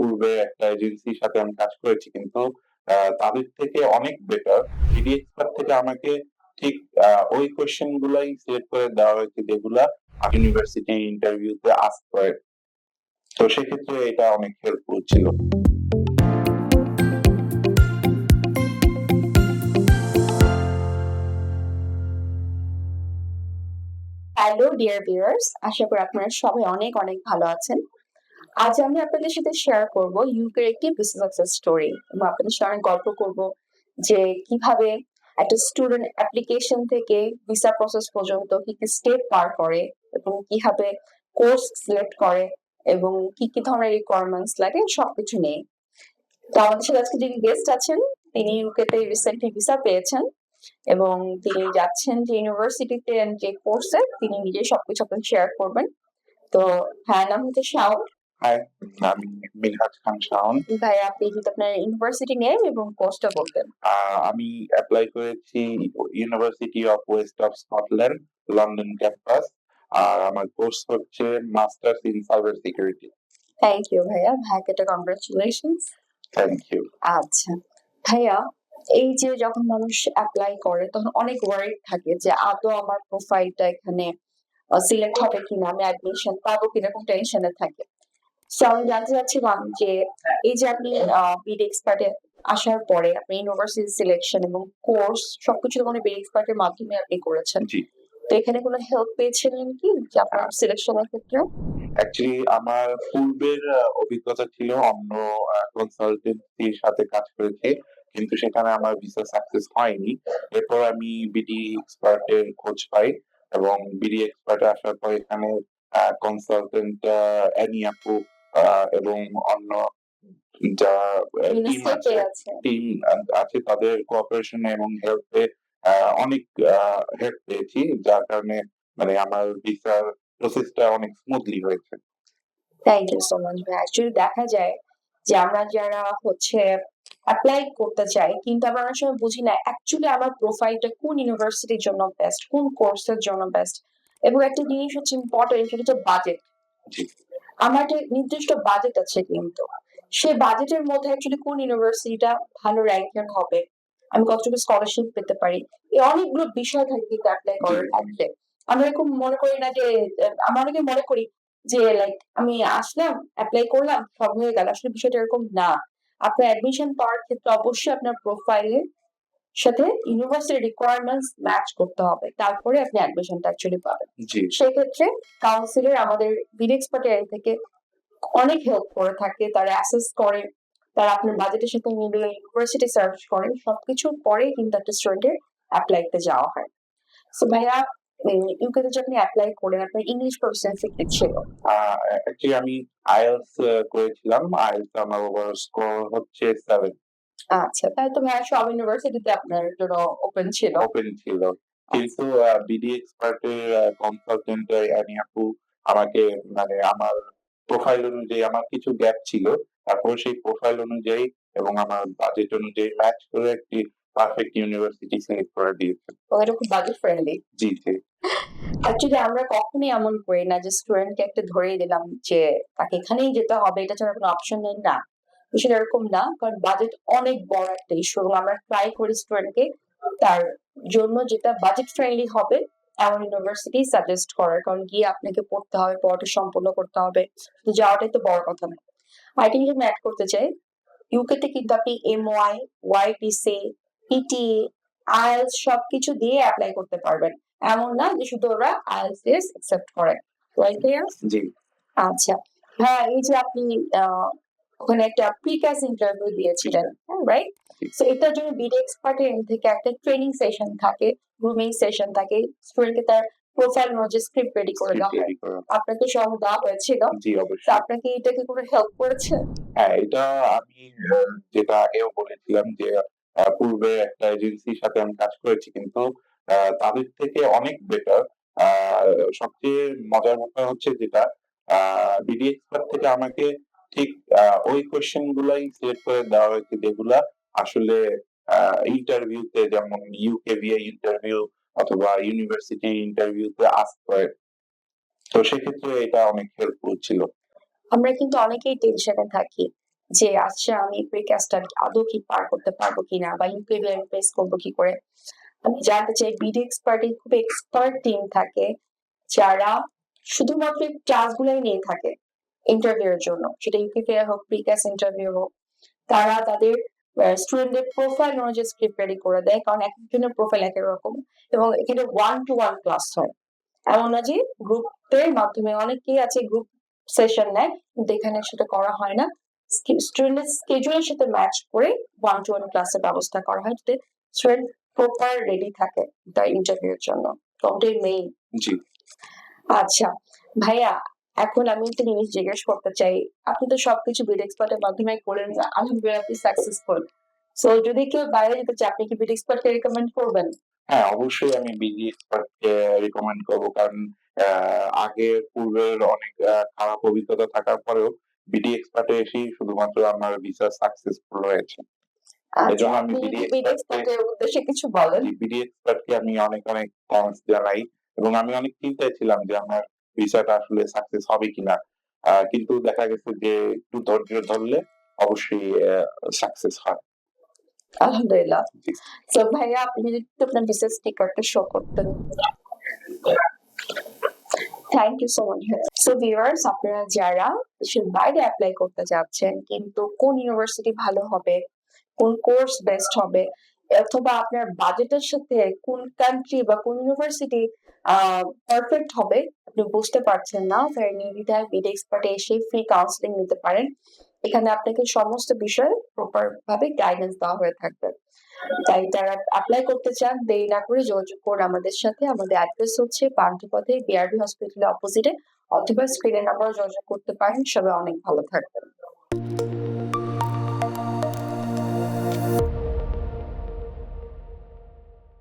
পূর্বে একটা এজেন্সির সাথে আমি কাজ করেছি। কিন্তু তাদের থেকে অনেক বেটার বিডি এক্সপার্ট থেকে আমাকে ঠিক ওই কোয়েশ্চেন গুলাই সিলেক্ট করে দেওয়া হয়েছে যেগুলা ইউনিভার্সিটি ইন্টারভিউতে আস্ক করে। তো সেক্ষেত্রে এটা অনেক হেল্পফুল ছিল। হ্যালো ডিয়ার ভিউয়ার্স, আশা করি আপনারা সবাই অনেক অনেক ভালো আছেন। আজ আমি আপনাদের সাথে শেয়ার করব ইউকের একটি বিজনেস সাকসেস স্টোরি এবং আপনাদের সাথে অনেক গল্প করব যে কিভাবে একটা স্টুডেন্ট অ্যাপ্লিকেশন থেকে ভিসা প্রসেস পর্যন্ত কি কি স্টেপ পার করে এবং কিভাবে কোর্স সিলেক্ট করে এবং কি কি ধরনের রিকোয়ারমেন্টস লাগে সবকিছু নিয়ে। তো আমাদের সাথে আজকে যিনি গেস্ট আছেন তিনি ইউকেতে রিসেন্টলি ভিসা পেয়েছেন এবং তিনি যাচ্ছেন যে ইউনিভার্সিটিতে যে কোর্সে তিনি নিজে সবকিছু আপনাকে শেয়ার করবেন। তো হ্যাঁ, নাম হচ্ছে শাওন। হাই, আমি মিনহাজ খান শাওন। ভাই আপনি যদি আপনার ইউনিভার্সিটি নেম এবং কোর্সটা বলতেন। আমি এপ্লাই করেছি university of west of Scotland, London campus. আর আমার কোর্স হচ্ছে masters in cyber security. Thank you ভাইয়া, ভাইকে একটা কংগ্রাচুলেশনস। Thank you. আচ্ছা ভাইয়া, এই যে যখন মানুষ অ্যাপ্লাই করে তখন অনেক ওয়ারিড থাকে যে আদৌ আমার প্রোফাইলটা এখানে সিলেক্ট হবে কিনা, আমি অ্যাডমিশন পাবো কিনা, এরকম টেনশনে থাকে। সো আমি জানতে চাচ্ছিলাম যে এই যে আপনি বিডি এক্সপার্টে আসার পরে আপনি ইউনিভার্সিটি সিলেকশন এবং কোর্স সবকিছু মানে বিডি এক্সপার্টের মাধ্যমে আপনি করেছেন। জি। তো এখানে কোনো হেল্প পেয়েছিলেন কি যে আপনার সিলেকশনের ক্ষেত্রে? অ্যাকচুয়ালি আমার পূর্বের অভিজ্ঞতা ছিল অন্য কনসালটেন্সির সাথে কাজ করেছি, কিন্তু সেখানে আমার ভিসা সাকসেস হয়নি। এরপর আমি বিডি এক্সপার্ট এর খোঁজ পাই এবং বিডি এক্সপার্টে আসার পর এখানে কনসালটেন্ট অ্যানি আপু এবং অন্য যারা টিম আছে তাদের কোঅপারেশনে এবং হেল্পে অনেক হেল্প পেয়েছি, যার কারণে মানে আমার ভিসার প্রসেসটা অনেক স্মুথলি হয়েছে। থ্যাংক ইউ সো মাচ ভাই। অ্যাকচুয়ালি দেখা যায় যে আমরা যারা হচ্ছে অ্যাপ্লাই করতে চাই কিন্তু আমরা অনেক সময় বুঝি না অ্যাকচুয়ালি আমার প্রোফাইলটা কোন ইউনিভার্সিটির জন্য বেস্ট, কোন কোর্সের জন্য বেস্ট। এবং একটা জিনিস হচ্ছে ইম্পর্টেন্ট, সেটা হচ্ছে বাজেট। জি। আমার একটা নির্দিষ্ট বাজেট আছে কিন্তু সেই বাজেটের মধ্যে অ্যাকচুয়ালি কোন ইউনিভার্সিটিটা ভালো র্যাঙ্কিং হবে, আমি কতটুকু স্কলারশিপ পেতে পারি, এই অনেকগুলো বিষয় থাকে কিন্তু অ্যাপ্লাই করার ক্ষেত্রে। আমরা এরকম মনে করি না যে আমরা অনেকে মনে করি যে লাইক আমি আসলাম অ্যাপ্লাই করলাম সব হয়ে গেল, আসলে বিষয়টা এরকম না। আপনার অ্যাডমিশন পাওয়ার ক্ষেত্রে অবশ্যই আপনার প্রোফাইলের সাথে ইউনিভার্সিটি রিকোয়ারমেন্টস ম্যাচ করতে হবে, তারপরে আপনি অ্যাডমিশনটা অ্যাকচুয়ালি পাবেন। সেক্ষেত্রে কাউন্সিলর আমাদের বিডি এক্সপার্ট এরিয়া থেকে অনেক হেল্প করে থাকে, তারা অ্যাসেস করে, তারা আপনার বাজেটের সাথে মিলিয়ে ইউনিভার্সিটি সার্চ করে, সবকিছুর পরে কিন্তু একটা স্টুডেন্টের অ্যাপ্লাইতে যাওয়া হয়। সো ভাইয়া, ইউকেতে যে আপনি অ্যাপ্লাই করেন আপনার ইংলিশ প্রফিসিয়েন্সি কি ছিল? অ্যাকচুয়ালি আমি আইএলটিএস করেছিলাম। আইএলটিএস আমার ওভারঅল স্কোর হচ্ছে 7। আচ্ছা, তাহলে তো ভাইয়া সব ইউনিভার্সিটিতে আপনার জন্য ওপেন ছিল। কিন্তু বিডি এক্সপার্ট এর কনসালটেন্ট অ্যানি আপু আমাকে মানে আমার প্রোফাইল অনুযায়ী আমার কিছু গ্যাপ ছিল। তারপর সেই প্রোফাইল অনুযায়ী এবং আমার বাজেট অনুযায়ী ম্যাচ করে একটি পারফেক্ট ইউনিভার্সিটি সিলেক্ট করে দিয়েছেন। এটা খুব বাজেট ফ্রেন্ডলি। জি, জি। অ্যাকচুয়ালি আমরা কখনোই এমন করি না যে স্টুডেন্টকে একটা ধরেই দিলাম যে তাকে এখানেই যেতে হবে, এটা ছাড়া কোনো অপশন নেই, না। বিষয়টা এরকম না, কারণ বাজেট অনেক বড় একটা ইস্যু এবং আমরা ট্রাই করি স্টুডেন্টকে তার জন্য যেটা বাজেট ফ্রেন্ডলি হবে এমন ইউনিভার্সিটি সাজেস্ট করার, কারণ গিয়ে আপনাকে পড়তে হবে, পড়াটা সম্পূর্ণ করতে হবে, তো যাওয়াটাই তো বড় কথা না। আরেকটা জিনিস আমি অ্যাড করতে চাই, ইউকেতে কিন্তু আপনি এমওয়াই, ওয়াইটিসি, পিটিএ, আইএলটিএস সবকিছু দিয়ে অ্যাপ্লাই করতে পারবেন। এমন না যে শুধু ওরা আইএলটিএস অ্যাকসেপ্ট করে। Right clear? জি। আচ্ছা। হ্যাঁ, এই যে আপনি ওখানে একটা প্রিক্যাস ইন্টারভিউ দিয়েছিলেন, হ্যাঁ রাইট? সো এটার জন্য বিডি এক্সপার্ট এর এন্ড থেকে একটা ট্রেনিং সেশন থাকে, গ্রুমিং সেশন থাকে, স্টুডেন্টকে তার প্রোফাইল অনুযায়ী স্ক্রিপ্ট রেডি করে দেওয়া হয়। আপনাকে সব দেওয়া হয়েছিল? জি, অবশ্যই। তো আপনাকে এটা কি কোনো হেল্প করেছে? হ্যাঁ, এটা আমি যেটা আগেও বলেছিলাম যে পূর্বে একটা এজেন্সির সাথে আমি কাজ করেছি, কিন্তু তাদের থেকে অনেক বেটার। আ সবচেয়ে মজার ব্যাপার হচ্ছে যেটা বিডি এক্সপার্ট থেকে আমাকে ঠিক ওই কোয়েশ্চেন গুলাই সিলেক্ট করে দেওয়া হয়েছে যেগুলা আসলে ইন্টারভিউতে, যেমন ইউকেভিএ ইন্টারভিউ অথবা ইউনিভার্সিটি ইন্টারভিউতে আস্ক করে। তো সেক্ষেত্রে এটা অনেক হেল্পফুল ছিল। আমরা কিন্তু অনেকেই টেনশনে থাকি যে আচ্ছা আমি প্রিক্যাস্টটা আদৌ কি পার করতে পারবো কিনা বা ইউকেভিএ ফেস করবো কি করে। আমি জানতে চাই বিডি এক্সপার্ট এর খুব এক্সপার্ট টিম থাকে যারা শুধুমাত্র এই ক্লাসগুলাই নিয়ে থাকে ইন্টারভিউ এর জন্য। সেটা ইউকেভিএ হোক, প্রিক্যাস ইন্টারভিউ হোক। তারা তাদের স্টুডেন্টদের প্রোফাইল অনুযায়ী স্ক্রিপ্ট রেডি করে দেয়। কারণ একেকজনের প্রোফাইল একেক রকম এবং এখানে 1 to 1 ক্লাস হয়। এমন না যে গ্রুপের মাধ্যমে অনেকেই আছে গ্রুপ সেশন নেয় কিন্তু এখানে সেটা করা হয় না। স্টুডেন্টের স্কেডিউলের সাথে ম্যাচ করে 1 to 1 ক্লাসের ব্যবস্থা করা হয় যাতে স্টুডেন্ট প্রপার রেডি থাকে তার ইন্টারভিউ এর জন্য। তো ওটাই মেইন। জি। আচ্ছা ভাইয়া এখন আমি একটা জিনিস জিজ্ঞেস করতে চাই। আপনি তো সবকিছু বিডি এক্সপার্ট এর মাধ্যমে করেন। আলহামদুলিল্লাহ আপনি সাকসেসফুল। সো যদি কেউ বাইরে যেতে চায় আপনি কি বিডি এক্সপার্ট কে রিকমেন্ড করবেন? হ্যাঁ, অবশ্যই আমি বিডি এক্সপার্টকে রিকমেন্ড করব। কারণ আগের পূর্বের অনেক খারাপ অভিজ্ঞতা থাকার পরেও বিডি এক্সপার্টে এসেই শুধুমাত্র আমার ভিসা সাকসেসফুল হয়েছে। আচ্ছা এজন্য আমি আপনি বিডি যদি বিডি এক্সপার্টকে এক্সপার্ট এর উদ্দেশ্যে কিছু বলেন। বিডি এক্সপার্টকে আমি অনেক থ্যাঙ্কস জানাই এবং আমি অনেক চিন্তায় ছিলাম যে আমার ভিসাটা আসলে সাকসেস হবে কিনা। কিন্তু দেখা গেছে যে একটু ধৈর্য ধরলে অবশ্যই সাকসেস হয়। আলহামদুলিল্লাহ। জি। সো ভাইয়া আপনি যদি একটু আপনার বিসনেস স্টিকারটা শো করতেন। Thank you so much. So viewers আপনারা যারা দেশের বাইরে এপ্লাই করতে যাচ্ছেন কিন্তু কোন ইউনিভার্সিটি ভালো হবে, কোন কোর্স বেস্ট হবে অথবা আপনার বাজেটের সাথে কোন কান্ট্রি বা কোন ইউনিভার্সিটি পারফেক্ট হবে আপনি বুঝতে পারছেন না, তাহলে নির্দ্বিধায় বিডি এক্সপার্টে এসে ফ্রি কাউন্সিলিং নিতে পারেন। এখানে আপনাকে সমস্ত বিষয়ে প্রপার ভাবে গাইডেন্স দেওয়া হয়ে থাকবে। তাই যারা এপ্লাই করতে চান দেরি না করে যোগাযোগ করুন আমাদের সাথে। আমাদের অ্যাড্রেস হচ্ছে পান্থপথে বিআরবি হসপিটালের অপোজিটে অথবা স্ক্রিনের নাম্বারে যোগাযোগ করতে পারেন। সবাই অনেক ভালো থাকবেন।